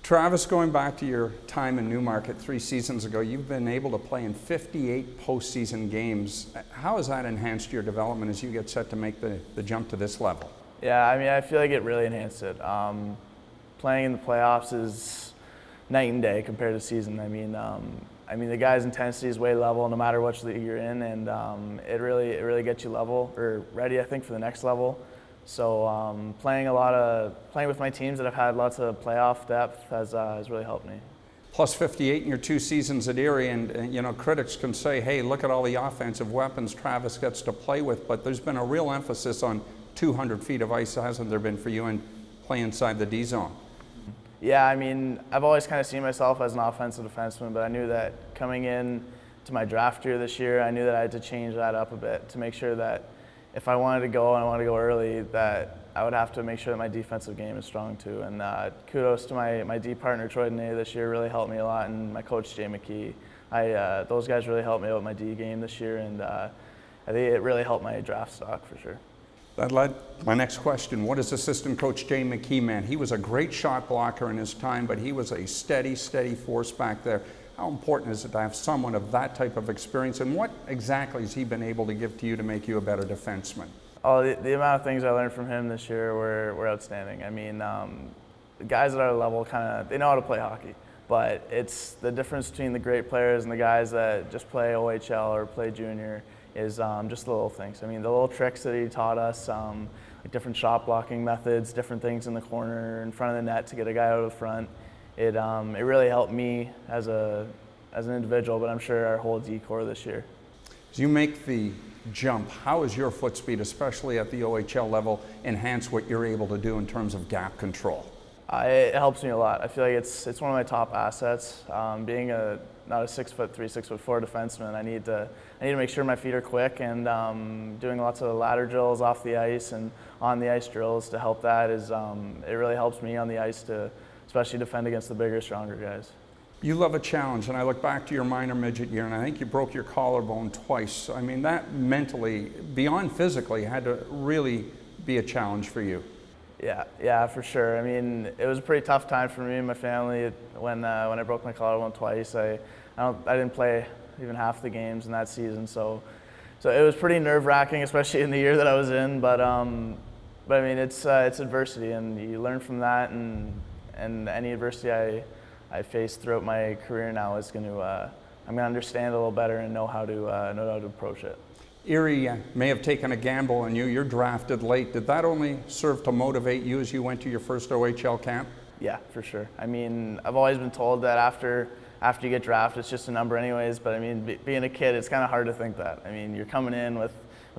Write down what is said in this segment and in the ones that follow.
Travis, going back to your time in Newmarket 3 seasons ago, you've been able to play in 58 postseason games. How has that enhanced your development as you get set to make the jump to this level? Yeah, I mean, I feel like it really enhanced it. Playing in the playoffs is night and day compared to season. I mean, the guys' intensity is way level no matter which league you're in, and it really gets you level or ready, I think, for the next level. So playing with my teams that have had lots of playoff depth has really helped me. Plus 58 in your 2 seasons at Erie, and you know, critics can say, hey, look at all the offensive weapons Travis gets to play with, but there's been a real emphasis on 200 feet of ice, hasn't there been, for you, and play inside the D zone? Yeah, I mean, I've always kind of seen myself as an offensive defenseman, but I knew that coming in to my draft year this year, I knew that I had to change that up a bit to make sure that if I wanted to go and I wanted to go early, that I would have to make sure that my defensive game is strong too. And kudos to my D partner, Troy Dene, this year really helped me a lot, and my coach, Jay McKee. Those guys really helped me out with my D game this year, and I think it really helped my draft stock for sure. That led my next question. What is assistant coach Jay McKee meant? He was a great shot blocker in his time, but he was a steady force back there. How important is it to have someone of that type of experience, and what exactly has he been able to give to you to make you a better defenseman? Oh, the amount of things I learned from him this year were outstanding. I mean, the guys at our level they know how to play hockey, but it's the difference between the great players and the guys that just play OHL or play junior is just the little things. I mean, the little tricks that he taught us, like different shot blocking methods, different things in the corner, in front of the net to get a guy out of the front. It really helped me as an individual, but I'm sure our whole D corps this year. As you make the jump, how is your foot speed, especially at the OHL level, enhance what you're able to do in terms of gap control? It helps me a lot. I feel like it's one of my top assets. Being not a 6'3", 6'4" defenseman, I need to make sure my feet are quick, and doing lots of ladder drills off the ice and on the ice drills to help that it really helps me on the ice to especially defend against the bigger, stronger guys. You love a challenge, and I look back to your minor midget year, and I think you broke your collarbone twice. I mean, that mentally, beyond physically, had to really be a challenge for you. Yeah, for sure. I mean, it was a pretty tough time for me and my family when I broke my collarbone twice. I didn't play even half the games in that season, so it was pretty nerve-wracking, especially in the year that I was in. But I mean, it's adversity, and you learn from that, and any adversity I face throughout my career now is I'm gonna understand a little better and know how to approach it. Erie may have taken a gamble on you. You're drafted late. Did that only serve to motivate you as you went to your first OHL camp? Yeah, for sure. I mean, I've always been told that after you get drafted, it's just a number anyways, but I mean, being a kid, it's kind of hard to think that. I mean, you're coming in with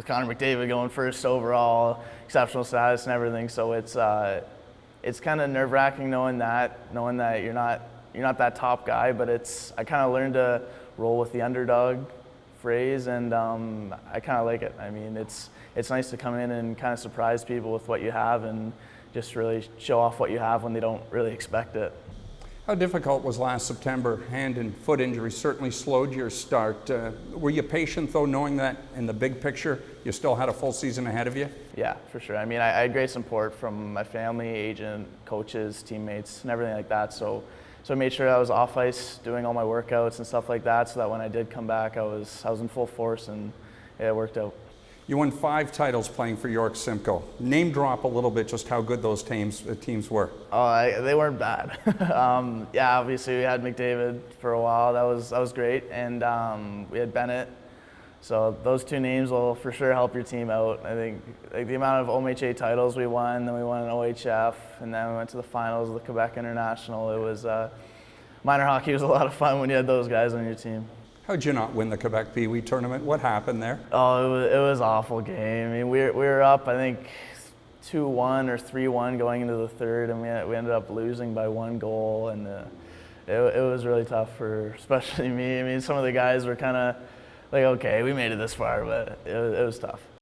Connor McDavid going first overall, exceptional status and everything, so it's kind of nerve-wracking knowing that you're not that top guy, but I kind of learned to roll with the underdog phrase, and I kind of like it. I mean, it's nice to come in and kind of surprise people with what you have and just really show off what you have when they don't really expect it. How difficult was last September? Hand and foot injury certainly slowed your start. Were you patient, though, knowing that in the big picture you still had a full season ahead of you? Yeah, for sure. I mean, I had great support from my family, agent, coaches, teammates, and everything like that. So I made sure I was off ice doing all my workouts and stuff like that, so that when I did come back, I was in full force, and it worked out. You won 5 titles playing for York Simcoe. Name drop a little bit just how good those teams were. Oh, they weren't bad. Yeah, obviously we had McDavid for a while. That was great, and we had Bennett. So those 2 names will for sure help your team out. I think like the amount of OMHA titles we won, then we won an OHF, and then we went to the finals of the Quebec International. It was minor hockey was a lot of fun when you had those guys on your team. How'd you not win the Quebec Pee Wee tournament? What happened there? Oh, it was an awful game. I mean, we were up, I think, 2-1 or 3-1 going into the third, and we ended up losing by 1 goal, and it was really tough for especially me. I mean, some of the guys were kind of like, okay, we made it this far, but it was tough.